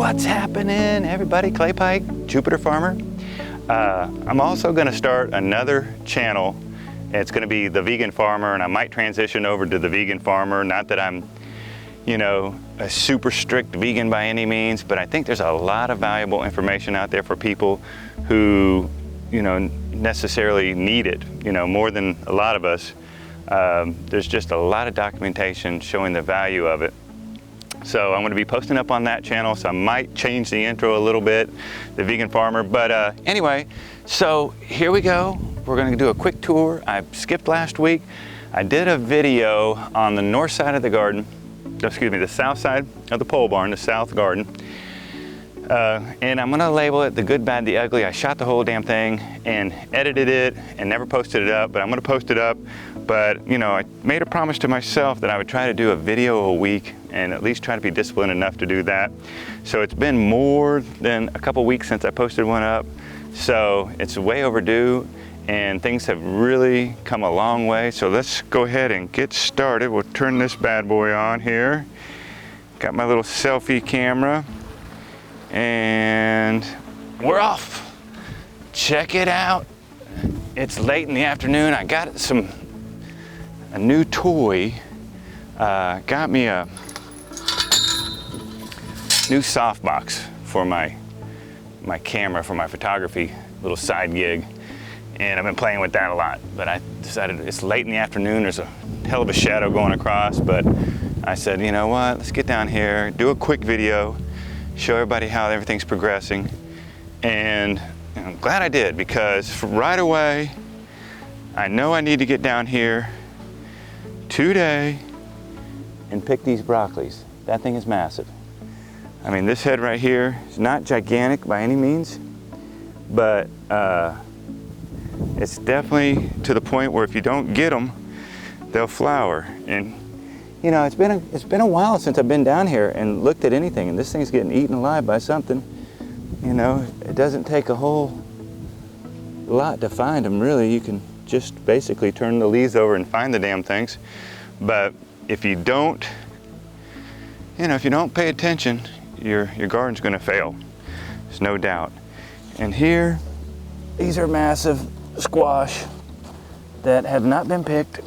What's happening, everybody? Clay Pike, Jupiter Farmer. I'm also going to start another channel. It's going to be The Vegan Farmer, and I might transition over to The Vegan Farmer. Not that I'm, you know, a super strict vegan by any means, but I think there's a lot of valuable information out there for people who, you know, necessarily need it, you know, more than a lot of us. There's just a lot of documentation showing the value of it. So I'm going to be posting up on that channel, so I might change the intro a little bit, The Vegan Farmer. But anyway, so here we go. We're going to do a quick tour. I skipped last week. I did a video on the north side of the garden, excuse me, the south side of the pole barn, the south garden. And I'm going to label it The Good, Bad, the Ugly. I shot the whole damn thing and edited it and never posted it up, but I'm going to post it up. But, you know, I made a promise to myself that I would try to do a video a week and at least try to be disciplined enough to do that. So it's been more than a couple weeks since I posted one up. So it's way overdue and things have really come a long way. So let's go ahead and get started. We'll turn this bad boy on here. Got my little selfie camera and we're off. Check it out. It's late in the afternoon. I got a new toy. Got me a new softbox for my camera, for my photography little side gig, and I've been playing with that a lot. But I decided it's late in the afternoon, there's a hell of a shadow going across, but I said, you know what, let's get down here, do a quick video, show everybody how everything's progressing. And I'm glad I did, because right away I know I need to get down here today and pick these broccolis. That thing is massive. I mean, this head right here is not gigantic by any means, but it's definitely to the point where if you don't get them, they'll flower. And you know, it's been a while since I've been down here and looked at anything, and this thing's getting eaten alive by something. You know, it doesn't take a whole lot to find them, really. You can just basically turn the leaves over and find the damn things. But if you don't, you know, if you don't pay attention, your garden's going to fail. There's no doubt. And here, these are massive squash that have not been picked.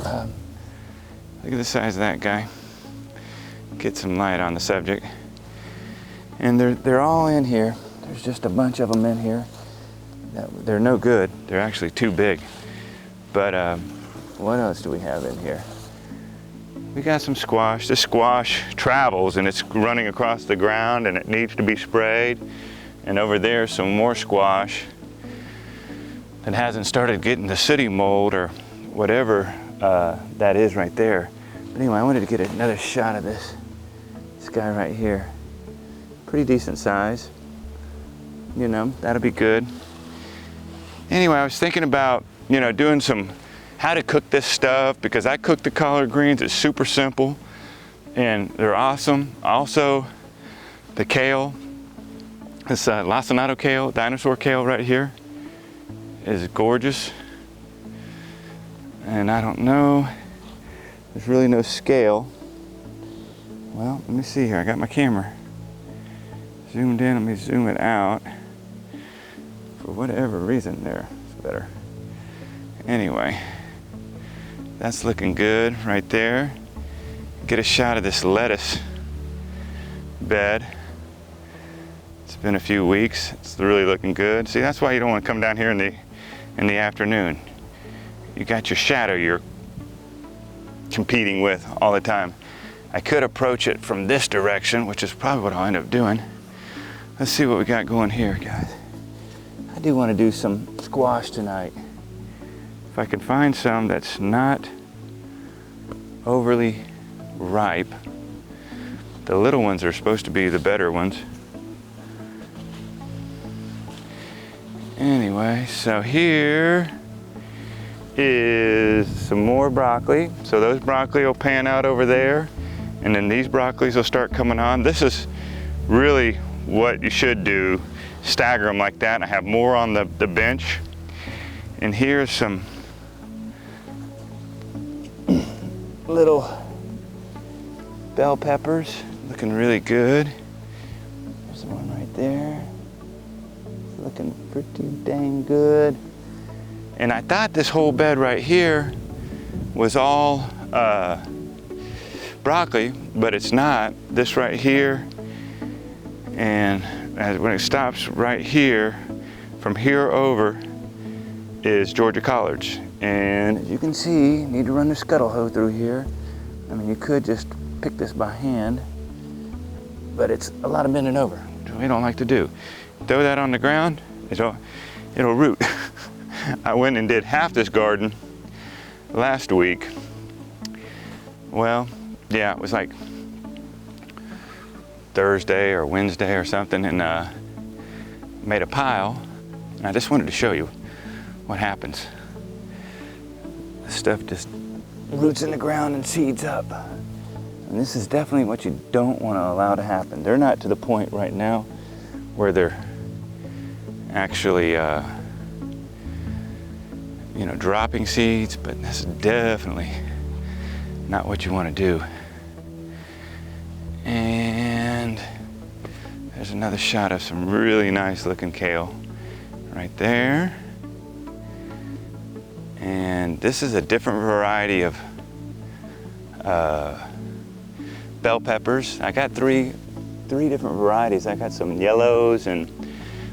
Look at the size of that guy. Get some light on the subject. And they're all in here. There's just a bunch of them in here. They're no good. They're actually too big. But what else do we have in here? We got some squash. This squash travels and it's running across the ground and it needs to be sprayed. And over there, some more squash that hasn't started getting the city mold or whatever that is right there. But anyway, I wanted to get another shot of this guy right here. Pretty decent size. You know, that'll be good. Anyway, I was thinking about, you know, doing some how to cook this stuff, because I cook the collard greens. It's super simple and they're awesome. Also, the kale, this lacinato kale, dinosaur kale right here, is gorgeous. And I don't know, there's really no scale. Well, let me see here. I got my camera zoomed in. Let me zoom it out. For whatever reason there, it's better. Anyway, that's looking good right there. Get a shot of this lettuce bed. It's been a few weeks. It's really looking good. See, that's why you don't want to come down here in the afternoon. You got your shadow you're competing with all the time. I could approach it from this direction, which is probably what I'll end up doing. Let's see what we got going here, guys. I do want to do some squash tonight. If I can find some that's not overly ripe. The little ones are supposed to be the better ones. Anyway, so here is some more broccoli. So those broccoli will pan out over there, and then these broccolis will start coming on. This is really what you should do. Stagger them like that. I have more on the bench. And here's some little bell peppers looking really good. right there. It's looking pretty dang good. And I thought this whole bed right here was all broccoli, but it's not. This right here, and when it stops right here, from here over is Georgia collards. And as you can see, you need to run the scuttle hoe through here. I mean, you could just pick this by hand, but it's a lot of bending over, which we don't like to do. Throw that on the ground, it'll root. I went and did half this garden last week. Well, yeah, it was like Thursday or Wednesday or something, and made a pile. And I just wanted to show you what happens. This stuff just roots in the ground and seeds up. And this is definitely what you don't want to allow to happen. They're not to the point right now where they're actually dropping seeds, but this is definitely not what you want to do. And there's another shot of some really nice looking kale right there. And this is a different variety of bell peppers. I got three different varieties. I got some yellows,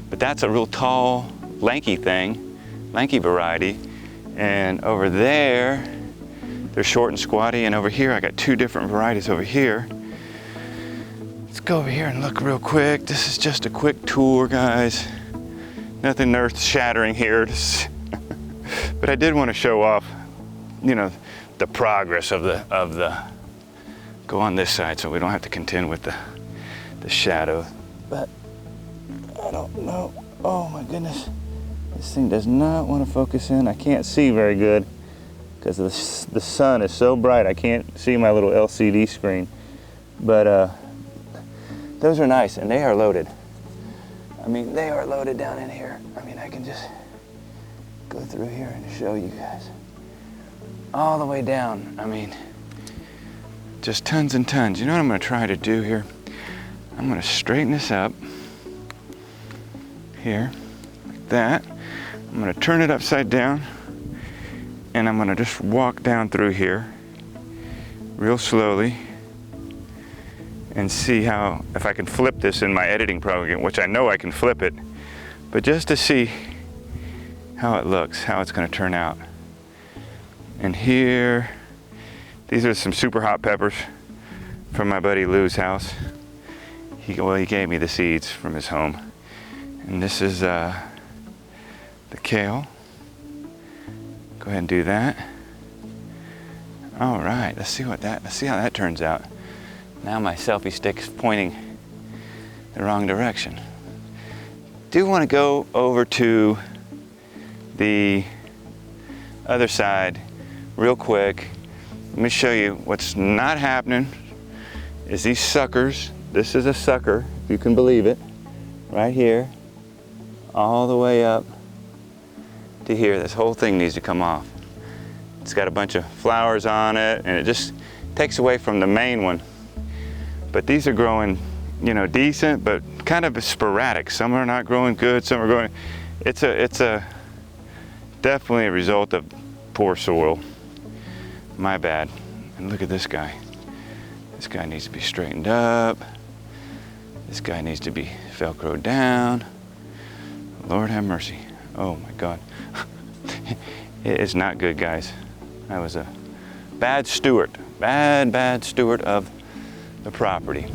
but that's a real tall, lanky variety. And over there, they're short and squatty. And over here, I got two different varieties over here. Let's go over here and look real quick. This is just a quick tour, guys. Nothing earth-shattering here. But I did want to show off, the progress of the. Go on this side so we don't have to contend with the shadow. But I don't know. Oh my goodness. This thing does not want to focus in. I can't see very good because the sun is so bright. I can't see my little LCD screen. But those are nice, and they are loaded. I mean, they are loaded down in here. I mean, I can just go through here and show you guys. All the way down. I mean, just tons and tons. You know what I'm going to try to do here? I'm going to straighten this up here, like that. I'm going to turn it upside down, and I'm going to just walk down through here real slowly and see if I can flip this in my editing program, which I know I can flip it, but just to see how it looks, how it's going to turn out. And here, these are some super hot peppers from my buddy Lou's house. He gave me the seeds from his home. And this is the kale. Go ahead and do that. All right, let's see how that turns out. Now my selfie stick's pointing the wrong direction. Do want to go over to the other side real quick. Let me show you what's not happening is these suckers. This is a sucker, if you can believe it, right here, all the way up to here. This whole thing needs to come off. It's got a bunch of flowers on it, and it just takes away from the main one. But these are growing, decent, but kind of sporadic. Some are not growing good, some are growing. It's a definitely a result of poor soil. My bad. And look at this guy. This guy needs to be straightened up. This guy needs to be Velcroed down. Lord have mercy. Oh my God. It is not good, guys. I was a bad steward. Bad steward of the property.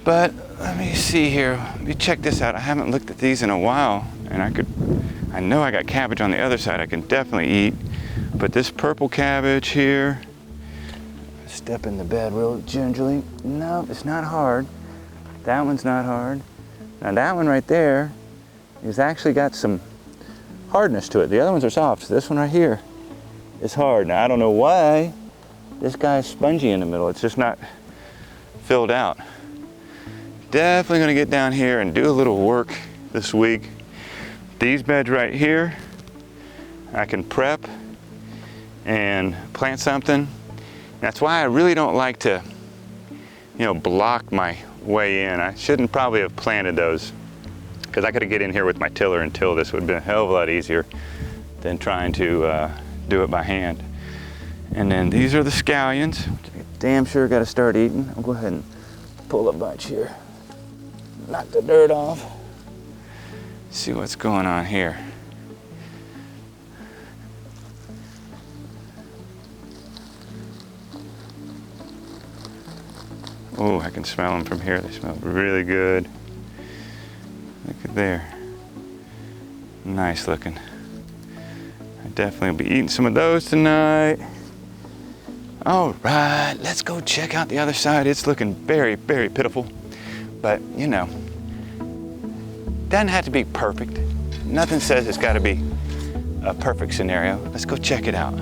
But let me see here. Let me check this out. I haven't looked at these in a while, and I know I got cabbage on the other side I can definitely eat. But this purple cabbage here, step in the bed real gingerly. No, it's not hard. That one's not hard. Now that one right there has actually got some hardness to it. The other ones are soft. So this one right here is hard. Now I don't know why this guy is spongy in the middle. It's just not filled out. Definitely gonna get down here and do a little work this week. These beds right here, I can prep and plant something. That's why I really don't like to, block my way in. I shouldn't probably have planted those, because I could get in here with my tiller and till. This would have been a hell of a lot easier than trying to do it by hand. And then these are the scallions, which I damn sure got to start eating. I'll go ahead and pull a bunch here. Knock the dirt off. See what's going on here. Oh, I can smell them from here. They smell really good. Look at there. Nice looking. I definitely will be eating some of those tonight. All right, let's go check out the other side. It's looking very, very pitiful. But, you know, doesn't have to be perfect. Nothing says it's got to be a perfect scenario. Let's go check it out.